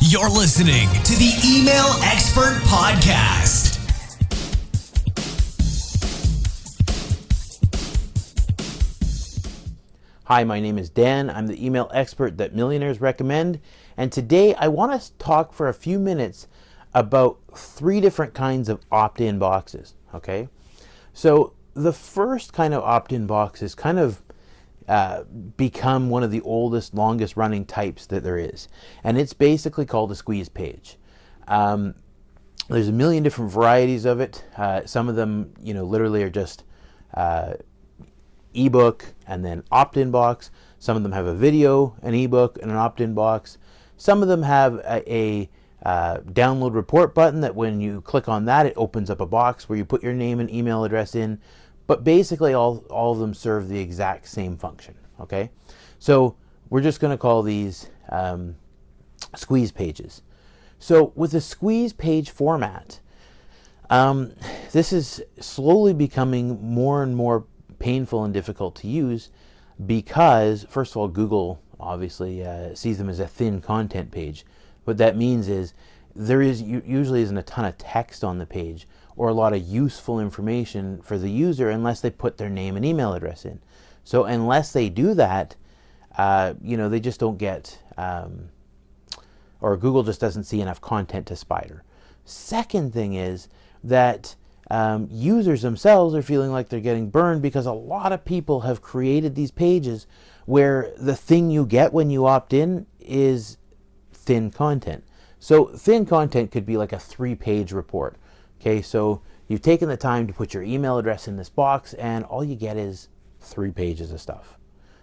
You're listening to the Email Expert Podcast. Hi, my name is Dan. I'm the email expert that millionaires recommend. And today I want to talk for a few minutes about 3 different kinds of opt-in boxes. Okay. So the first kind of opt-in box is kind of become one of the oldest, longest running types that there is. And it's basically called a squeeze page. There's a million different varieties of it. Some of them, literally are just ebook and then opt-in box. Some of them have a video, an ebook, and an opt-in box. Some of them have a download report button that when you click on that, it opens up a box where you put your name and email address in. But basically all of them serve the exact same function, okay? So we're just going to call these squeeze pages. So with the squeeze page format, this is slowly becoming more and more painful and difficult to use because, first of all, Google obviously sees them as a thin content page. What that means is there usually isn't a ton of text on the page or a lot of useful information for the user unless they put their name and email address in. So unless they do that, they just don't get, or Google just doesn't see enough content to spider. Second thing is that users themselves are feeling like they're getting burned because a lot of people have created these pages where the thing you get when you opt in is thin content. So thin content could be like a 3-page report. Okay, so you've taken the time to put your email address in this box and all you get is 3 pages of stuff.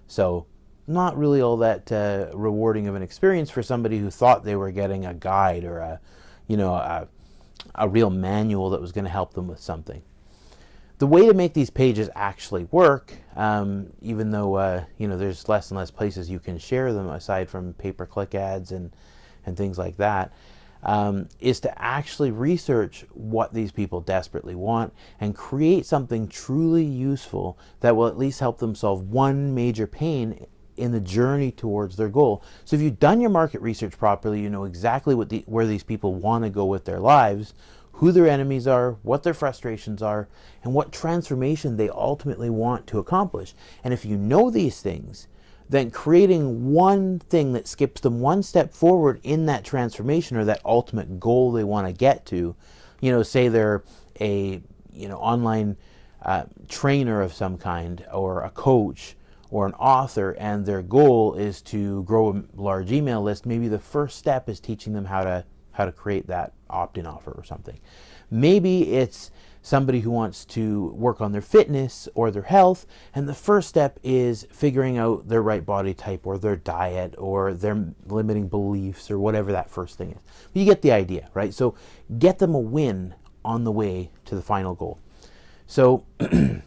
So not really all that rewarding of an experience for somebody who thought they were getting a guide or a real manual that was going to help them with something. The way to make these pages actually work, even though there's less and less places you can share them aside from pay-per-click ads and things like that, is to actually research what these people desperately want and create something truly useful that will at least help them solve one major pain in the journey towards their goal. So if you've done your market research properly, you know exactly where these people want to go with their lives, who their enemies are, what their frustrations are, and what transformation they ultimately want to accomplish. And if you know these things, then creating one thing that skips them one step forward in that transformation or that ultimate goal they want to get to, say they're a online trainer of some kind or a coach or an author, and their goal is to grow a large email list. Maybe the first step is teaching them how to create that opt-in offer or something. Maybe it's somebody who wants to work on their fitness or their health, and the first step is figuring out their right body type or their diet or their limiting beliefs or whatever that first thing is. But you get the idea, right? So get them a win on the way to the final goal. So it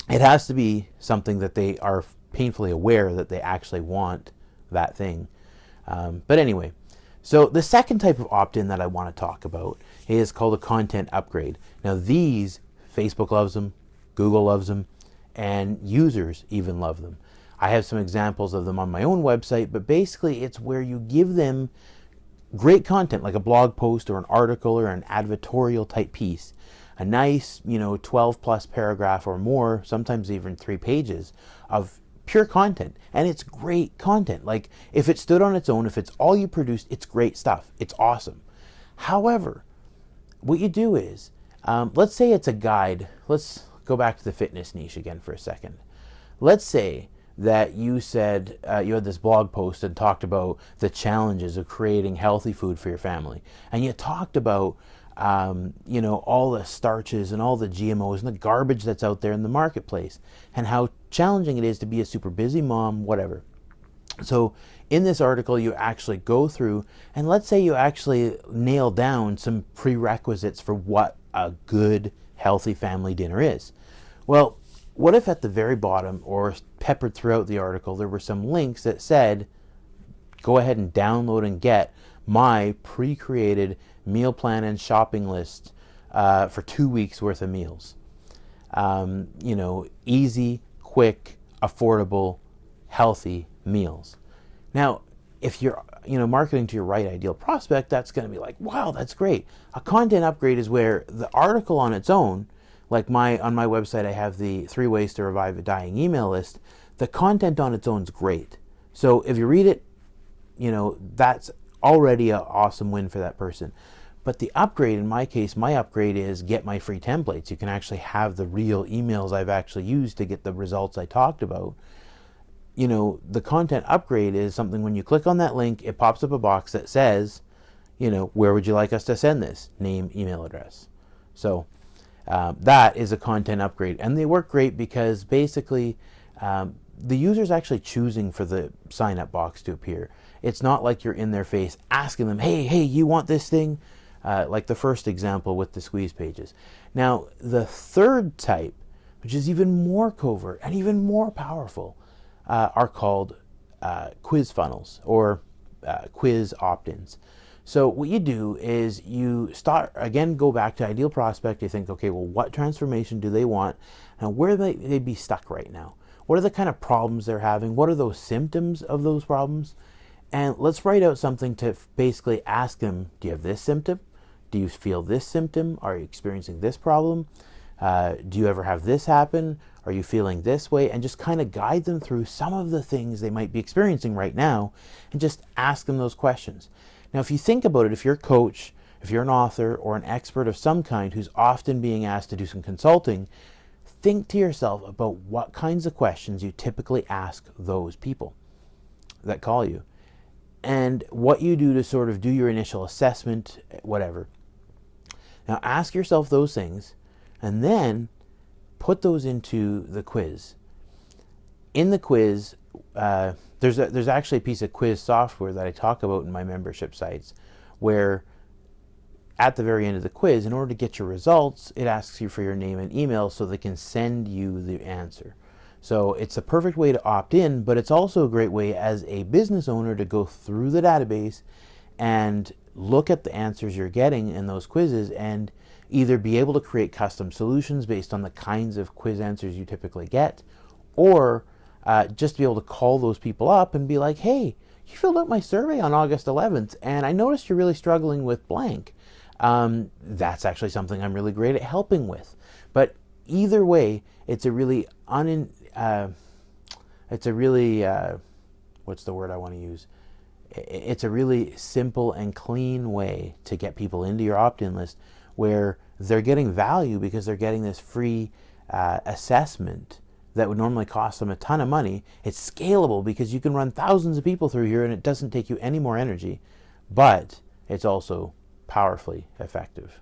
has to be something that they are painfully aware that they actually want that thing. But anyway, so the second type of opt-in that I want to talk about is called a content upgrade. Now these, Facebook loves them, Google loves them, and users even love them. I have some examples of them on my own website, but basically it's where you give them great content like a blog post or an article or an advertorial type piece, a nice 12 plus paragraph or more, sometimes even 3 pages of pure content. And it's great content. Like if it stood on its own, if it's all you produced, it's great stuff. It's awesome. However, what you do is, let's say it's a guide. Let's go back to the fitness niche again for a second. Let's say that you said you had this blog post and talked about the challenges of creating healthy food for your family. And you talked about all the starches and all the GMOs and the garbage that's out there in the marketplace and how challenging it is to be a super busy mom, whatever. So in this article, you actually go through and let's say you actually nail down some prerequisites for what a good, healthy family dinner is. Well, what if at the very bottom or peppered throughout the article, there were some links that said, go ahead and download and get my pre-created meal plan and shopping list for 2 weeks worth of meals. Easy, quick, affordable, healthy meals. Now, if you're marketing to your right ideal prospect, that's going to be like, wow, that's great. A content upgrade is where the article on its own, like on my website, I have the 3 ways to revive a dying email list. The content on its own is great. So if you read it, that's already an awesome win for that person. But the upgrade, in my case, my upgrade is get my free templates. You can actually have the real emails I've actually used to get the results I talked about. The content upgrade is something when you click on that link, it pops up a box that says, where would you like us to send this? Name, email address. So that is a content upgrade. And they work great because basically the user's actually choosing for the sign up box to appear. It's not like you're in their face asking them, hey, you want this thing? Like the first example with the squeeze pages. Now, the third type, which is even more covert and even more powerful, are called quiz funnels or quiz opt-ins. So what you do is you go back to ideal prospect. You think, okay, well, what transformation do they want? And where they be stuck right now? What are the kind of problems they're having? What are those symptoms of those problems? And let's write out something to basically ask them, do you have this symptom? Do you feel this symptom? Are you experiencing this problem? Do you ever have this happen? Are you feeling this way? And just kind of guide them through some of the things they might be experiencing right now and just ask them those questions. Now, if you think about it, if you're a coach, if you're an author or an expert of some kind who's often being asked to do some consulting, think to yourself about what kinds of questions you typically ask those people that call you and what you do to sort of do your initial assessment, whatever. Now ask yourself those things and then put those into the quiz. In the quiz, there's actually a piece of quiz software that I talk about in my membership sites where at the very end of the quiz, in order to get your results, it asks you for your name and email so they can send you the answer. So it's a perfect way to opt in, but it's also a great way as a business owner to go through the database and look at the answers you're getting in those quizzes and either be able to create custom solutions based on the kinds of quiz answers you typically get, or just be able to call those people up and be like, hey, you filled out my survey on August 11th and I noticed you're really struggling with blank. That's actually something I'm really great at helping with. But either way, it's a really what's the word I want to use? It's a really simple and clean way to get people into your opt-in list where they're getting value because they're getting this free assessment that would normally cost them a ton of money. It's scalable because you can run thousands of people through here and it doesn't take you any more energy, but it's also powerfully effective.